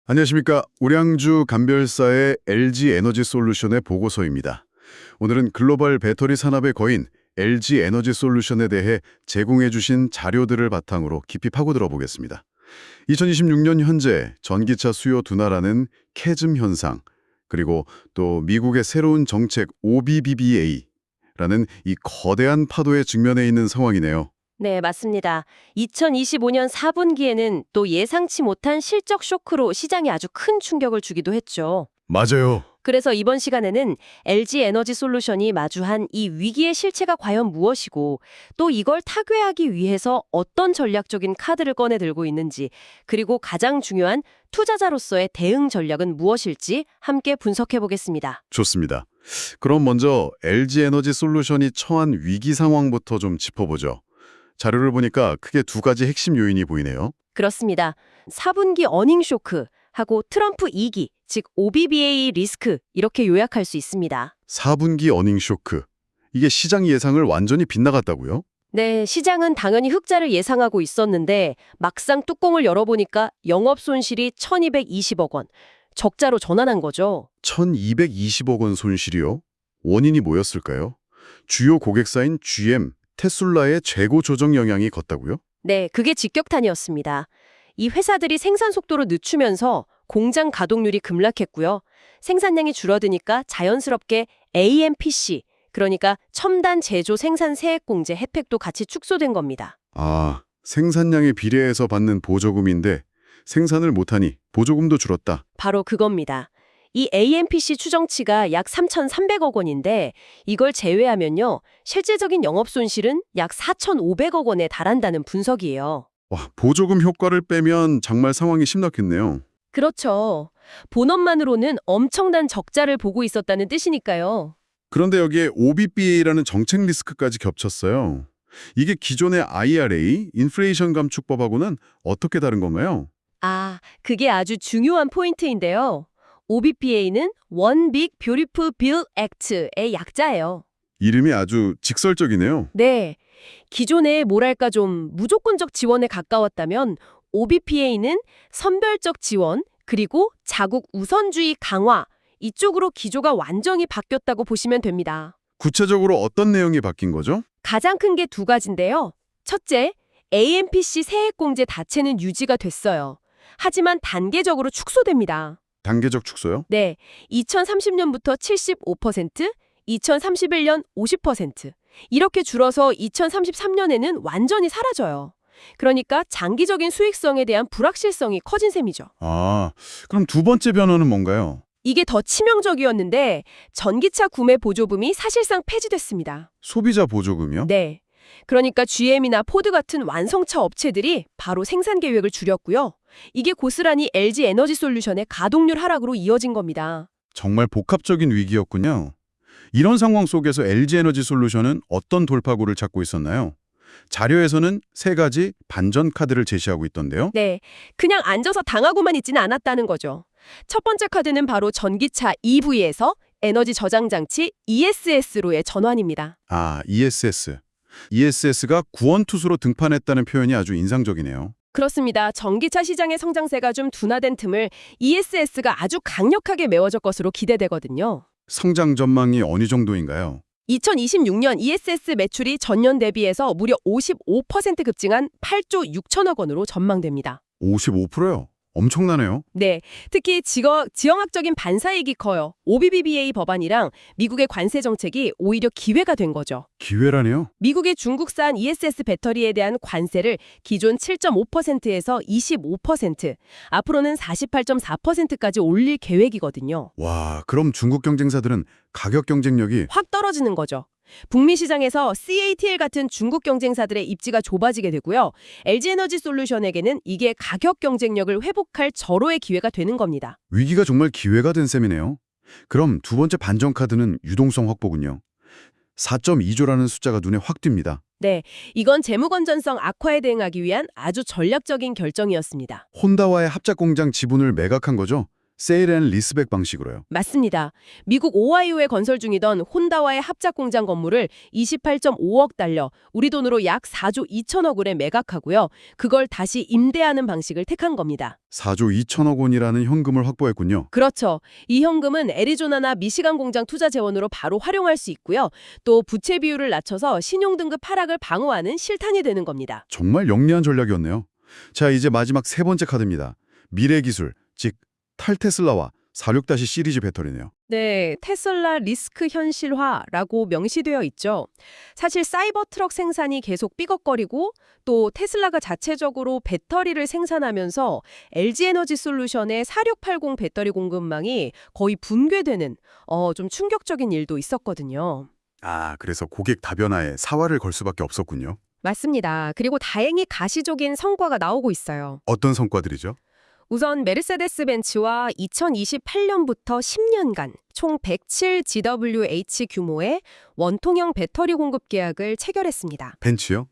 안녕하십니까. 우량주 감별사의 LG 에너지 솔루션의 보고서입니다. 오늘은 글로벌 배터리 산업의 거인 LG 에너지 솔루션에 대해 제공해 주신 자료들을 바탕으로 깊이 파고들어 보겠습니다. 2026년 현재 전기차 수요 둔화라는 캐즘 현상, 그리고 또 미국의 새로운 정책 OBBBA라는 이 거대한 파도에 직면해 있는 상황이네요. 네, 맞습니다. 2025년 4분기에는 또 예상치 못한 실적 쇼크로 시장에 아주 큰 충격을 주기도 했죠. 맞아요. 그래서 이번 시간에는 LG 에너지 솔루션이 마주한 이 위기의 실체가 과연 무엇이고, 또 이걸 타개하기 위해서 어떤 전략적인 카드를 꺼내 들고 있는지, 그리고 가장 중요한 투자자로서의 대응 전략은 무엇일지 함께 분석해 보겠습니다. 좋습니다. 그럼 먼저 LG 에너지 솔루션이 처한 위기 상황부터 좀 짚어보죠. 자료를 보니까 크게 두 가지 핵심 요인이 보이네요. 그렇습니다. 4분기 어닝 쇼크하고 트럼프 2기, 즉 OBBA 리스크 이렇게 요약할 수 있습니다. 4분기 어닝 쇼크. 이게 시장 예상을 완전히 빗나갔다고요? 네, 시장은 당연히 흑자를 예상하고 있었는데 막상 뚜껑을 열어보니까 영업 손실이 1220억 원, 적자로 전환한 거죠. 1220억 원 손실이요? 원인이 뭐였을까요? 주요 고객사인 GM, 테슬라의 재고 조정 영향이 컸다고요? 네, 그게 직격탄이었습니다. 이 회사들이 생산 속도를 늦추면서 공장 가동률이 급락했고요. 생산량이 줄어드니까 자연스럽게 AMPC, 그러니까 첨단 제조 생산 세액공제 혜택도 같이 축소된 겁니다. 아, 생산량에 비례해서 받는 보조금인데 생산을 못하니 보조금도 줄었다. 바로 그겁니다. 이 AMPC 추정치가 약 3,300억 원인데 이걸 제외하면요. 실질적인 영업 손실은 약 4,500억 원에 달한다는 분석이에요. 와, 보조금 효과를 빼면 정말 상황이 심각했네요. 그렇죠. 본업만으로는 엄청난 적자를 보고 있었다는 뜻이니까요. 그런데 여기에 OBBA라는 정책 리스크까지 겹쳤어요. 이게 기존의 IRA, 인플레이션 감축법하고는 어떻게 다른 건가요? 아, 그게 아주 중요한 포인트인데요. OBBA는 One Big Beautiful Bill Act의 약자예요. 이름이 아주 직설적이네요. 네. 기존에 뭐랄까 좀 무조건적 지원에 가까웠다면 OBPA는 선별적 지원 그리고 자국 우선주의 강화 이쪽으로 기조가 완전히 바뀌었다고 보시면 됩니다. 구체적으로 어떤 내용이 바뀐 거죠? 가장 큰 게 두 가지인데요. 첫째, AMPC 세액공제 자체는 유지가 됐어요. 하지만 단계적으로 축소됩니다. 단계적 축소요? 네, 2030년부터 75%, 2031년 50%. 이렇게 줄어서 2033년에는 완전히 사라져요. 그러니까 장기적인 수익성에 대한 불확실성이 커진 셈이죠. 아, 그럼 두 번째 변화는 뭔가요? 이게 더 치명적이었는데 전기차 구매 보조금이 사실상 폐지됐습니다. 소비자 보조금이요? 네. 그러니까 GM이나 포드 같은 완성차 업체들이 바로 생산 계획을 줄였고요. 이게 고스란히 LG 에너지 솔루션의 가동률 하락으로 이어진 겁니다. 정말 복합적인 위기였군요. 이런 상황 속에서 LG 에너지 솔루션은 어떤 돌파구를 찾고 있었나요? 자료에서는 세 가지 반전 카드를 제시하고 있던데요. 네, 그냥 앉아서 당하고만 있지는 않았다는 거죠. 첫 번째 카드는 바로 전기차 EV에서 에너지 저장 장치 ESS로의 전환입니다. 아, ESS. ESS가 구원투수로 등판했다는 표현이 아주 인상적이네요. 그렇습니다. 전기차 시장의 성장세가 좀 둔화된 틈을 ESS가 아주 강력하게 메워줄 것으로 기대되거든요. 성장 전망이 어느 정도인가요? 2026년 ESS 매출이 전년 대비해서 무려 55% 급증한 8조 6천억 원으로 전망됩니다. 55%요? 엄청나네요. 네, 특히 지형학적인 반사이익이 커요. OBBBA 법안이랑 미국의 관세 정책이 오히려 기회가 된 거죠. 기회라네요. 미국의 중국산 ESS 배터리에 대한 관세를 기존 7.5%에서 25%, 앞으로는 48.4%까지 올릴 계획이거든요. 와, 그럼 중국 경쟁사들은 가격 경쟁력이 확 떨어지는 거죠. 북미 시장에서 CATL 같은 중국 경쟁사들의 입지가 좁아지게 되고요. LG에너지 솔루션에게는 이게 가격 경쟁력을 회복할 절호의 기회가 되는 겁니다. 위기가 정말 기회가 된 셈이네요. 그럼 두 번째 반전 카드는 유동성 확보군요. 4.2조라는 숫자가 눈에 확 띕니다. 네, 이건 재무 건전성 악화에 대응하기 위한 아주 전략적인 결정이었습니다. 혼다와의 합작 공장 지분을 매각한 거죠? 세일 앤 리스백 방식으로요. 맞습니다. 미국 오하이오에 건설 중이던 혼다와의 합작 공장 건물을 28.5억 달러, 우리 돈으로 약 4조 2천억 원에 매각하고요. 그걸 다시 임대하는 방식을 택한 겁니다. 4조 2천억 원이라는 현금을 확보했군요. 그렇죠. 이 현금은 애리조나나 미시간 공장 투자 재원으로 바로 활용할 수 있고요. 또 부채 비율을 낮춰서 신용등급 하락을 방어하는 실탄이 되는 겁니다. 정말 영리한 전략이었네요. 자, 이제 마지막 세 번째 카드입니다. 미래 기술, 즉 탈테슬라와 46- 시리즈 배터리네요. 네, 테슬라 리스크 현실화라고 명시되어 있죠. 사실 사이버 트럭 생산이 계속 삐걱거리고 또 테슬라가 자체적으로 배터리를 생산하면서 LG에너지 솔루션의 4680 배터리 공급망이 거의 붕괴되는 좀 충격적인 일도 있었거든요. 아, 그래서 고객 다변화에 사활을 걸 수밖에 없었군요. 맞습니다. 그리고 다행히 가시적인 성과가 나오고 있어요. 어떤 성과들이죠? 우선 메르세데스 벤츠와 2028년부터 10년간 총 107GWh 규모의 원통형 배터리 공급 계약을 체결했습니다. 벤츠요?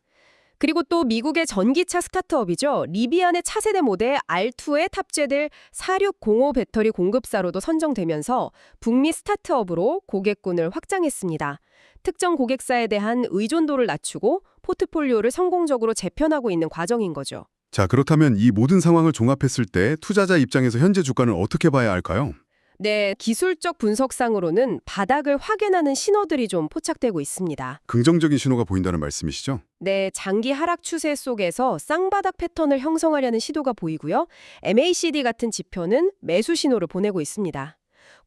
그리고 또 미국의 전기차 스타트업이죠. 리비안의 차세대 모델 R2에 탑재될 4605 배터리 공급사로도 선정되면서 북미 스타트업으로 고객군을 확장했습니다. 특정 고객사에 대한 의존도를 낮추고 포트폴리오를 성공적으로 재편하고 있는 과정인 거죠. 자, 그렇다면 이 모든 상황을 종합했을 때 투자자 입장에서 현재 주가는 어떻게 봐야 할까요? 네, 기술적 분석상으로는 바닥을 확인하는 신호들이 좀 포착되고 있습니다. 긍정적인 신호가 보인다는 말씀이시죠? 네, 장기 하락 추세 속에서 쌍바닥 패턴을 형성하려는 시도가 보이고요. MACD 같은 지표는 매수 신호를 보내고 있습니다.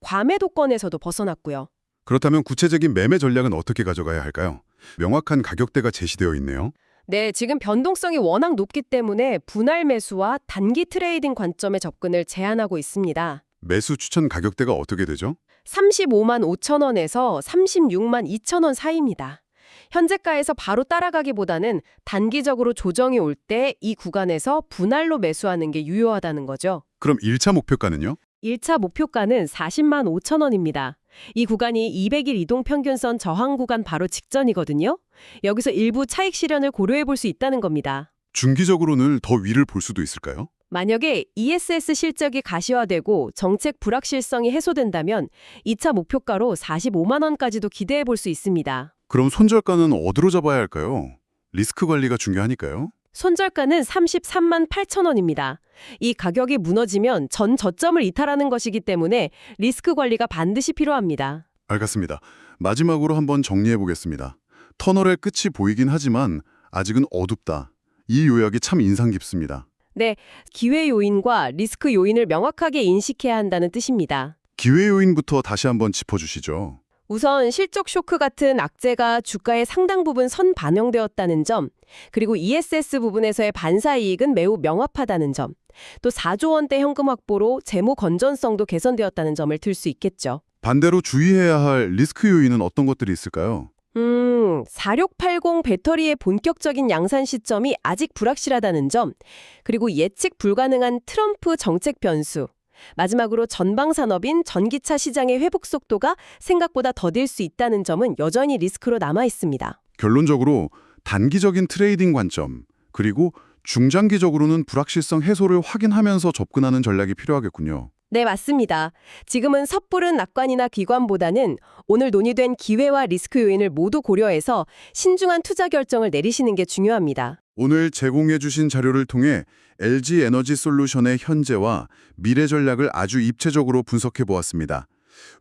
과매도권에서도 벗어났고요. 그렇다면 구체적인 매매 전략은 어떻게 가져가야 할까요? 명확한 가격대가 제시되어 있네요. 네, 지금 변동성이 워낙 높기 때문에 분할 매수와 단기 트레이딩 관점의 접근을 제한하고 있습니다. 매수 추천 가격대가 어떻게 되죠? 35만 5천 원에서 36만 2천 원 사이입니다. 현재가에서 바로 따라가기보다는 단기적으로 조정이 올 때 이 구간에서 분할로 매수하는 게 유효하다는 거죠. 그럼 1차 목표가는요? 1차 목표가는 40만 5천 원입니다. 이 구간이 200일 이동평균선 저항 구간 바로 직전이거든요. 여기서 일부 차익 실현을 고려해 볼 수 있다는 겁니다. 중기적으로는 더 위를 볼 수도 있을까요? 만약에 ESS 실적이 가시화되고 정책 불확실성이 해소된다면 2차 목표가로 45만 원까지도 기대해 볼 수 있습니다. 그럼 손절가는 어디로 잡아야 할까요? 리스크 관리가 중요하니까요. 손절가는 33만 8천 원입니다. 이 가격이 무너지면 전 저점을 이탈하는 것이기 때문에 리스크 관리가 반드시 필요합니다. 알겠습니다. 마지막으로 한번 정리해 보겠습니다. 터널의 끝이 보이긴 하지만 아직은 어둡다. 이 요약이 참 인상 깊습니다. 네, 기회 요인과 리스크 요인을 명확하게 인식해야 한다는 뜻입니다. 기회 요인부터 다시 한번 짚어주시죠. 우선 실적 쇼크 같은 악재가 주가의 상당 부분 선 반영되었다는 점, 그리고 ESS 부분에서의 반사 이익은 매우 명확하다는 점, 또 4조 원대 현금 확보로 재무 건전성도 개선되었다는 점을 들 수 있겠죠. 반대로 주의해야 할 리스크 요인은 어떤 것들이 있을까요? 4680 배터리의 본격적인 양산 시점이 아직 불확실하다는 점, 그리고 예측 불가능한 트럼프 정책 변수, 마지막으로 전방 산업인 전기차 시장의 회복 속도가 생각보다 더딜 수 있다는 점은 여전히 리스크로 남아 있습니다. 결론적으로 단기적인 트레이딩 관점, 그리고 중장기적으로는 불확실성 해소를 확인하면서 접근하는 전략이 필요하겠군요. 네, 맞습니다. 지금은 섣부른 낙관이나 기관보다는 오늘 논의된 기회와 리스크 요인을 모두 고려해서 신중한 투자 결정을 내리시는 게 중요합니다. 오늘 제공해 주신 자료를 통해 LG 에너지 솔루션의 현재와 미래 전략을 아주 입체적으로 분석해 보았습니다.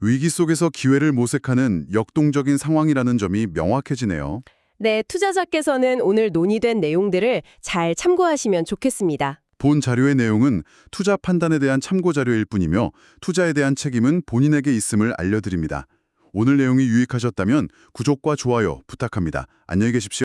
위기 속에서 기회를 모색하는 역동적인 상황이라는 점이 명확해지네요. 네, 투자자께서는 오늘 논의된 내용들을 잘 참고하시면 좋겠습니다. 본 자료의 내용은 투자 판단에 대한 참고 자료일 뿐이며 투자에 대한 책임은 본인에게 있음을 알려드립니다. 오늘 내용이 유익하셨다면 구독과 좋아요 부탁합니다. 안녕히 계십시오.